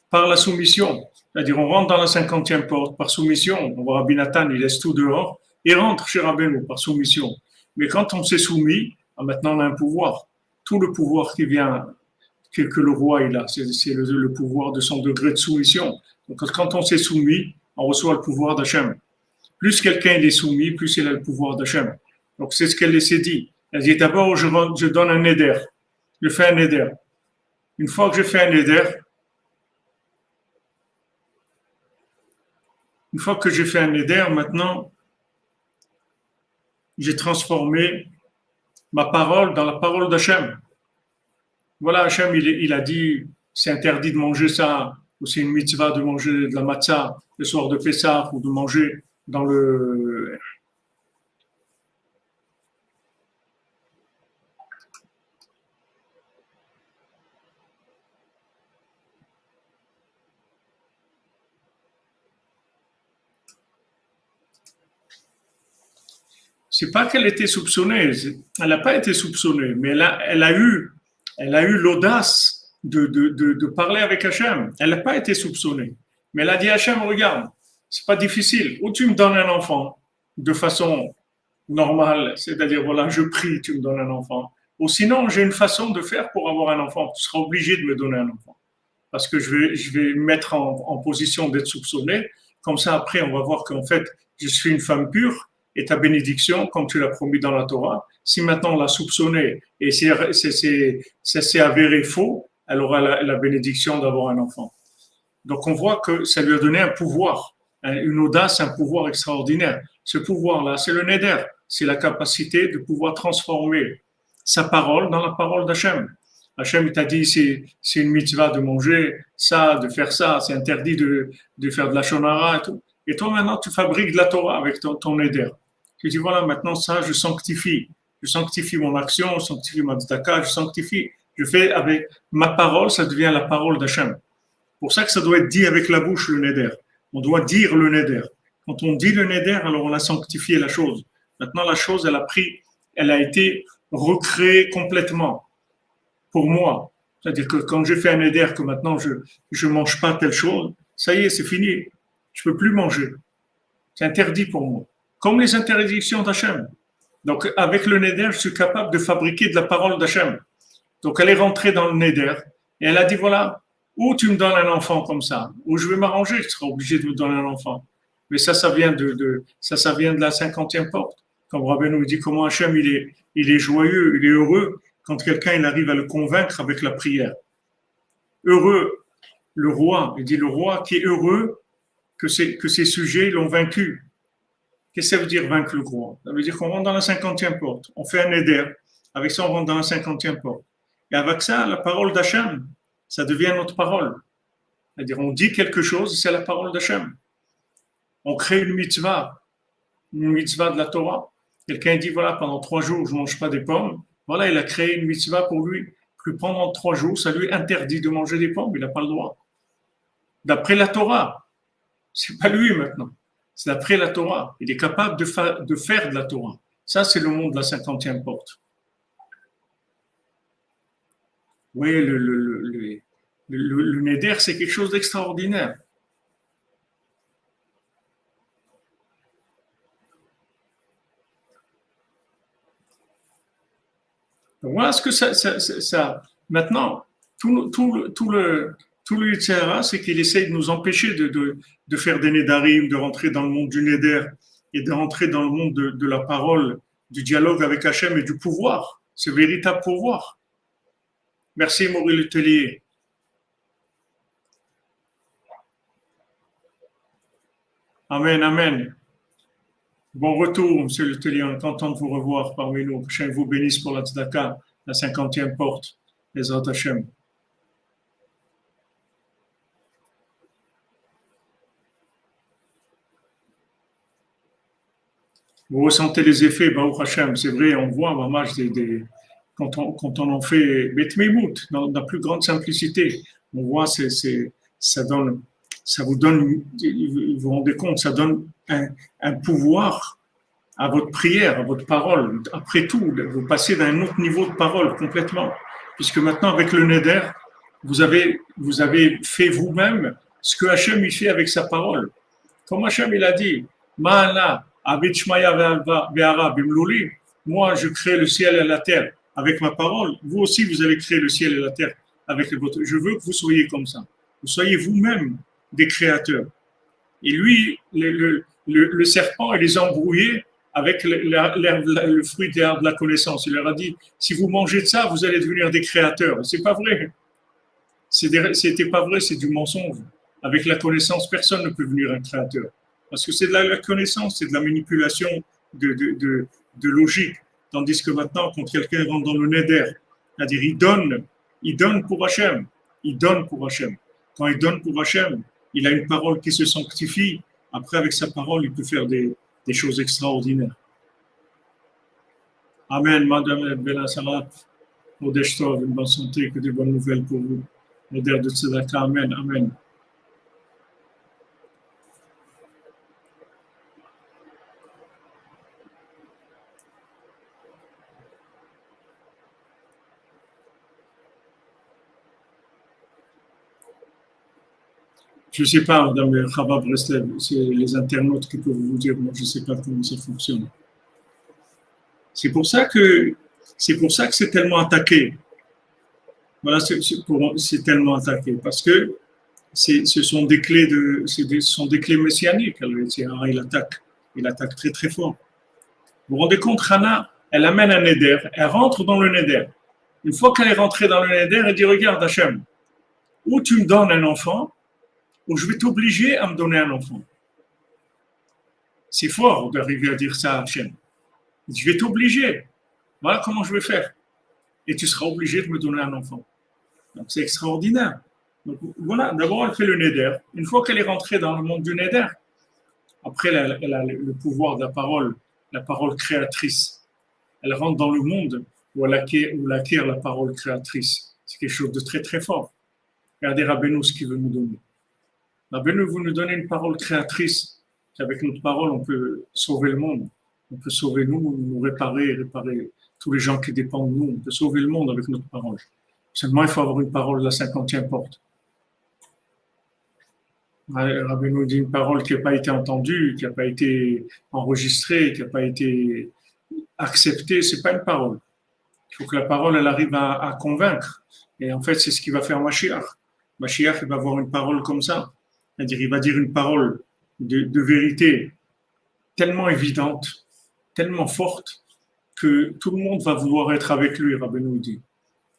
par la soumission. C'est-à-dire, on rentre dans la 50e porte par soumission. On voit Rabbi Nathan, il laisse tout dehors et rentre chez Rabbeinu par soumission. Mais quand on s'est soumis, maintenant on a un pouvoir. Tout le pouvoir qui vient, que le roi il a, c'est le pouvoir de son degré de soumission. Donc quand on s'est soumis, on reçoit le pouvoir d'Hachem. Plus quelqu'un est soumis, plus il a le pouvoir d'Hachem. Donc c'est ce qu'elle s'est dit. Elle dit d'abord, je donne un neder. Je fais un neder. Une fois que je fais un neder, une fois que j'ai fait un neder, maintenant, j'ai transformé ma parole dans la parole d'Hachem. Voilà, Hachem, il a dit, c'est interdit de manger ça, ou c'est une mitzvah de manger de la matzah le soir de Pessah, ou de manger dans le... C'est pas qu'elle était soupçonnée, elle n'a pas été soupçonnée, mais elle a eu l'audace de parler avec Hachem. Elle n'a pas été soupçonnée. Mais elle a dit Hachem, regarde, c'est pas difficile. Ou tu me donnes un enfant de façon normale, c'est-à-dire, voilà, je prie, tu me donnes un enfant. Ou sinon, j'ai une façon de faire pour avoir un enfant. Tu seras obligé de me donner un enfant. Parce que je vais me mettre en position d'être soupçonné. Comme ça, après, on va voir qu'en fait, je suis une femme pure et ta bénédiction, comme tu l'as promis dans la Torah, si maintenant on l'a soupçonnée et ça s'est avéré faux, elle aura la bénédiction d'avoir un enfant. Donc on voit que ça lui a donné un pouvoir, une audace, un pouvoir extraordinaire. Ce pouvoir-là, c'est le neder, c'est la capacité de pouvoir transformer sa parole dans la parole d'Hachem. Hachem t'a dit c'est une mitzvah de manger ça, de faire ça, c'est interdit de faire de la shonara et tout. Et toi maintenant tu fabriques de la Torah avec ton neder. Tu dis voilà maintenant ça je sanctifie mon action, je sanctifie ma tzedaka, je sanctifie, je fais avec ma parole, ça devient la parole d'Hachem. Pour ça que ça doit être dit avec la bouche, le neder. On doit dire le neder. Quand on dit le neder, alors on a sanctifié la chose. Maintenant, la chose, elle a été recréée complètement pour moi. C'est-à-dire que quand j'ai fait un neder, que maintenant je mange pas telle chose, ça y est, c'est fini. Je peux plus manger. C'est interdit pour moi. Comme les interdictions d'Hachem. Donc, avec le neder, je suis capable de fabriquer de la parole d'Hachem. Donc, elle est rentrée dans le neder et elle a dit, voilà, ou tu me donnes un enfant comme ça, ou je vais m'arranger, je serai obligé de me donner un enfant. Mais ça vient ça vient de la 50e porte. Comme Rabbeinu nous dit comment Hachem, il est joyeux, il est heureux quand quelqu'un, il arrive à le convaincre avec la prière. Heureux, le roi, il dit le roi qui est heureux que ses sujets l'ont vaincu. Qu'est-ce que ça veut dire vaincre le roi? Ça veut dire qu'on rentre dans la 50e porte. On fait un éder. Avec ça, on rentre dans la 50e porte. Et avec ça, la parole d'Hachem, ça devient notre parole. C'est-à-dire, on dit quelque chose, c'est la parole d'Hachem. On crée une mitzvah de la Torah. Quelqu'un dit, voilà, pendant 3 jours, je ne mange pas des pommes. Voilà, il a créé une mitzvah pour lui. Que pendant 3 jours, ça lui interdit de manger des pommes. Il n'a pas le droit. D'après la Torah. C'est pas lui maintenant. C'est d'après la Torah. Il est capable de faire de la Torah. Ça, c'est le monde de la 50e porte. Oui, le neder, c'est quelque chose d'extraordinaire. Donc, voilà ce que ça maintenant, tout le Yitzhara, c'est qu'il essaye de nous empêcher de faire des Nédarim, de rentrer dans le monde du Néder et de rentrer dans le monde de la parole, du dialogue avec Hachem et du pouvoir, ce véritable pouvoir. Merci Maurice Letellier. Amen, amen. Bon retour, Monsieur Letellier, on est content de vous revoir parmi nous. Que Hachem vous bénisse pour la tzedaka, la 50e porte, les Hachem. Vous ressentez les effets, Baruch Hashem, c'est vrai, on voit, maman, quand on en fait Betmemout, dans la plus grande simplicité, on voit, ça donne, ça vous donne, vous vous rendez compte, ça donne un pouvoir à votre prière, à votre parole. Après tout, vous passez d'un autre niveau de parole complètement, puisque maintenant, avec le Neder, vous avez fait vous-même ce que Hachem il fait avec sa parole. Comme Hachem il a dit, Ma'ana, moi je crée le ciel et la terre avec ma parole. Vous aussi vous allez créer le ciel et la terre avec votre. Je veux que vous soyez comme ça. Vous soyez vous-même des créateurs. Et lui, le serpent, il les a embrouillés avec le fruit de l'arbre de la connaissance. Il leur a dit, si vous mangez de ça, vous allez devenir des créateurs. C'est pas vrai. C'était pas vrai, c'est du mensonge. Avec la connaissance, personne ne peut devenir un créateur. Parce que c'est de la connaissance, c'est de la manipulation de logique. Tandis que maintenant, quand quelqu'un rentre dans le neder, c'est-à-dire il donne pour Hachem. Il donne pour Hachem. Quand il donne pour Hachem, il a une parole qui se sanctifie. Après, avec sa parole, il peut faire des choses extraordinaires. Amen, Madame Bella Salat. Kodesh Tov, une bonne santé, que des bonnes nouvelles pour vous. Neder de Tzedaka, Amen, Amen. Je ne sais pas, Madame Chava Breslev, c'est les internautes qui peuvent vous dire, moi je ne sais pas comment ça fonctionne. C'est pour ça que c'est tellement attaqué. Voilà, c'est tellement attaqué parce que ce sont des clés ce sont des clés messianiques. Alors, il attaque très très fort. Vous vous rendez compte, Hannah, elle amène un neder, elle rentre dans le neder. Une fois qu'elle est rentrée dans le neder, elle dit, regarde Hachem, ou tu me donnes un enfant, ou je vais t'obliger à me donner un enfant. C'est fort d'arriver à dire ça à Hachem. Je vais t'obliger. Voilà comment je vais faire. Et tu seras obligé de me donner un enfant. Donc c'est extraordinaire. Donc voilà, d'abord elle fait le neder. Une fois qu'elle est rentrée dans le monde du neder, après elle a le pouvoir de la parole créatrice. Elle rentre dans le monde où elle acquiert la parole créatrice. C'est quelque chose de très très fort. Regardez Rabbeinu ce qu'il veut nous donner. Rabbeinu veut nous donner une parole créatrice. Avec notre parole, on peut sauver le monde. On peut sauver nous réparer tous les gens qui dépendent de nous. On peut sauver le monde avec notre parole. Seulement, il faut avoir une parole de la 50e porte. Rabbeinu dit une parole qui n'a pas été entendue, qui n'a pas été enregistrée, qui n'a pas été acceptée, c'est pas une parole. Il faut que la parole, elle arrive à convaincre. Et en fait, c'est ce qui va faire Mashiach. Mashiach, il va avoir une parole comme ça. C'est-à-dire, il va dire une parole de vérité tellement évidente, tellement forte, que tout le monde va vouloir être avec lui, Rabbeinu dit.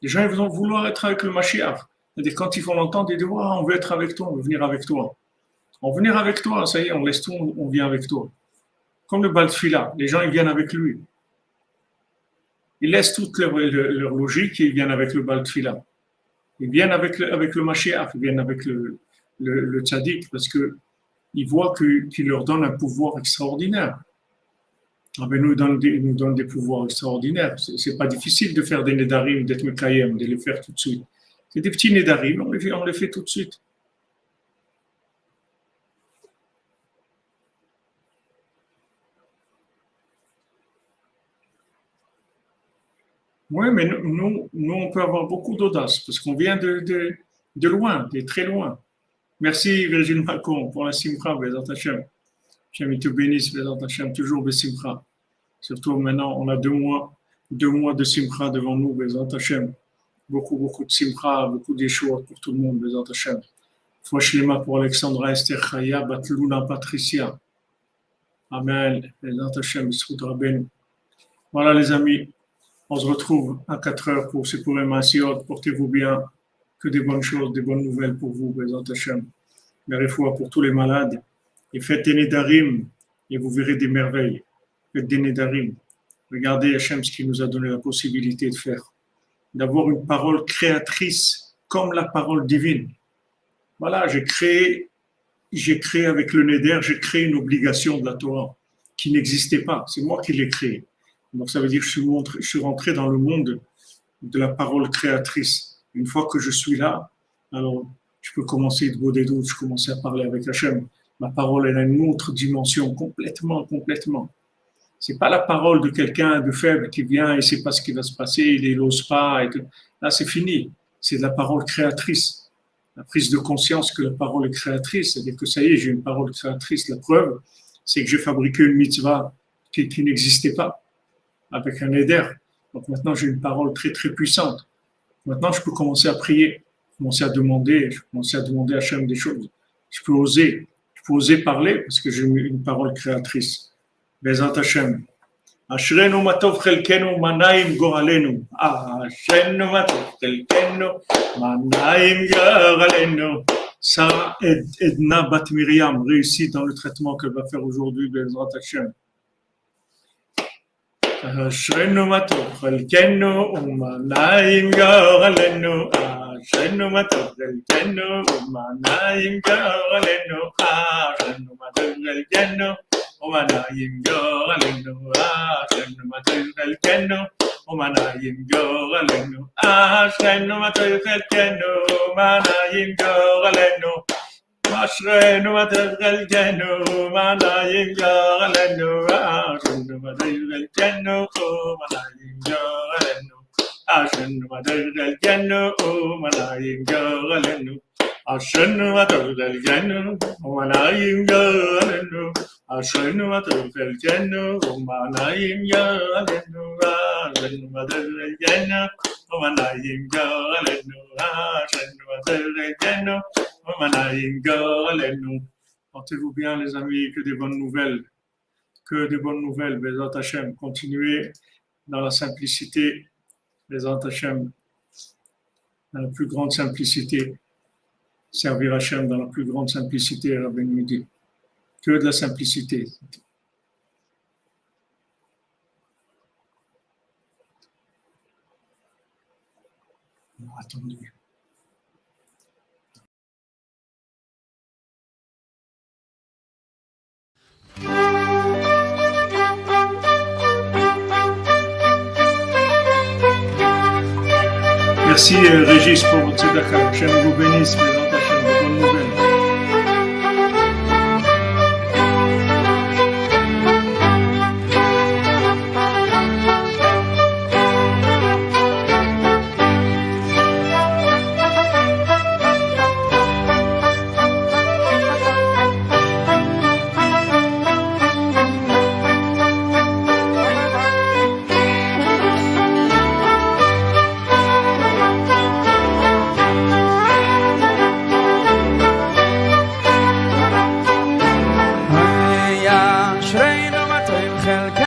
Les gens, ils vont vouloir être avec le Mashiach. C'est-à-dire, quand ils vont l'entendre, ils disent, oh, on veut être avec toi, on veut venir avec toi. On veut venir avec toi, ça y est, on laisse tout, on vient avec toi. Comme le Baal Tfila, les gens, ils viennent avec lui. Ils laissent toute leur logique et ils viennent avec le Baal Tfila. Ils viennent avec le Mashiach, ils viennent avec le tzaddik, parce qu'ils voient qu'il leur donne un pouvoir extraordinaire. Ah ben nous donne des pouvoirs extraordinaires. C'est pas difficile de faire des nedarim, d'être mekayem, de les faire tout de suite. C'est des petits nedarim, on les fait tout de suite. Oui, mais nous, on peut avoir beaucoup d'audace parce qu'on vient de loin, de très loin. Merci Virgile Macron pour la simcha, Bezat Hashem. Hashem, il te bénisse, Bezat Hashem, toujours Besimcha. Surtout maintenant, on a 2 mois de simcha devant nous, Bezat Hashem. Beaucoup de simcha, beaucoup d'échoua pour tout le monde, Bezat Hashem. Foi Shlema pour Alexandra Esther Chaya, Batluna Patricia. Amen, Bezat Hashem, Bisrout Rabbeinu. Voilà les amis. On se retrouve à 4 heures pour ce Purim Asiot. Portez-vous bien. Que des bonnes choses, des bonnes nouvelles pour vous, Bezat Hashem. Merci pour tous les malades. Et faites des nedarim et vous verrez des merveilles. Faites des nedarim. Regardez Hashem ce qu'il nous a donné la possibilité de faire. D'avoir une parole créatrice comme la parole divine. Voilà, j'ai créé avec le neder, j'ai créé une obligation de la Torah qui n'existait pas. C'est moi qui l'ai créée. Donc ça veut dire que je suis rentré dans le monde de la parole créatrice. Une fois que je suis là, alors je peux commencer de des doutes, je commence à parler avec Hachem. Ma parole, elle a une autre dimension complètement. C'est pas la parole de quelqu'un de faible qui vient et ne sait pas ce qui va se passer, il n'ose pas. Là, c'est fini. C'est de la parole créatrice. La prise de conscience que la parole est créatrice, c'est-à-dire que ça y est, j'ai une parole créatrice. La preuve, c'est que j'ai fabriqué une mitzvah qui n'existait pas, avec un éder. Donc maintenant, j'ai une parole très, très puissante. Maintenant, je peux commencer à prier, commencer à demander à Hachem des choses. Je peux oser parler parce que j'ai une parole créatrice. Bezat Hashem. Ashrenu matov chelkenu manayim goralenu. Ashrenu matov chelkenu manayim goralenu. Sarah Edna Bat Miriam réussit dans le traitement qu'elle va faire aujourd'hui, Bezat Hashem. Ashrenu matov chelkenu manayim goralenu. Ashrenu matov chelkenu manayim goralenu. Ashrenu matov chelkenu ومنايم جوغلنو آشن ما تلقلكنو ومنايم جوغلنو آشن ما تلقلكنو منايم جوغلنو آشن ما تلقلكنو منايم جوغلنو آشن ما تلقلكنو منايم جوغلنو آشن ما تلقلكنو منايم جوغلنو אשרנו מה טוב חלקנו, ומנעים גאלנו. אשרנו מה טוב חלקנו, ומנעים גאלנו. אשרנו מה טוב חלקנו, ומנעים גאלנו. אשרנו מה טוב חלקנו, ומנעים גאלנו. Portez-vous bien, les amis, que des bonnes nouvelles. Que des bonnes nouvelles, Bezat Hashem. Continuez dans la simplicité, Bezat Hashem, dans la plus grande simplicité. Servir Hashem dans la plus grande simplicité, Rabbi nous dit. Que de la simplicité. Attendez. Merci Régis pour votre tzedaka. Hashem vous bénisse.